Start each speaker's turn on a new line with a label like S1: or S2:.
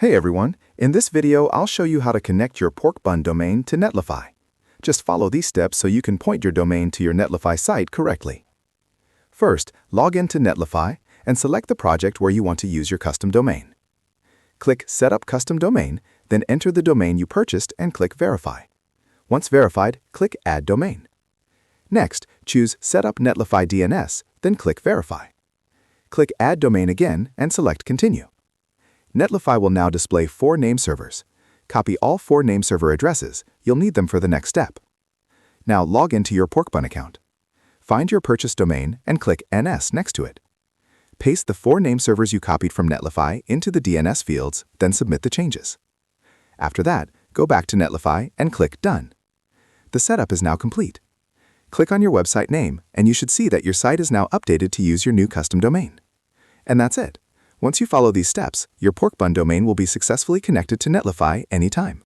S1: Hey everyone, in this video I'll show you how to connect your Porkbun domain to Netlify. Just follow these steps so you can point your domain to your Netlify site correctly. First, log into Netlify and select the project where you want to use your custom domain. Click Set up Custom Domain, then enter the domain you purchased and click Verify. Once verified, click Add Domain. Next, choose Set up Netlify DNS, then click Verify. Click Add Domain again and select Continue. Netlify will now display 4 name servers. Copy all 4 name server addresses. You'll need them for the next step. Now log into your Porkbun account. Find your purchased domain and click NS next to it. Paste the 4 name servers you copied from Netlify into the DNS fields, then submit the changes. After that, go back to Netlify and click Done. The setup is now complete. Click on your website name and you should see that your site is now updated to use your new custom domain. And that's it. Once you follow these steps, your Porkbun domain will be successfully connected to Netlify anytime.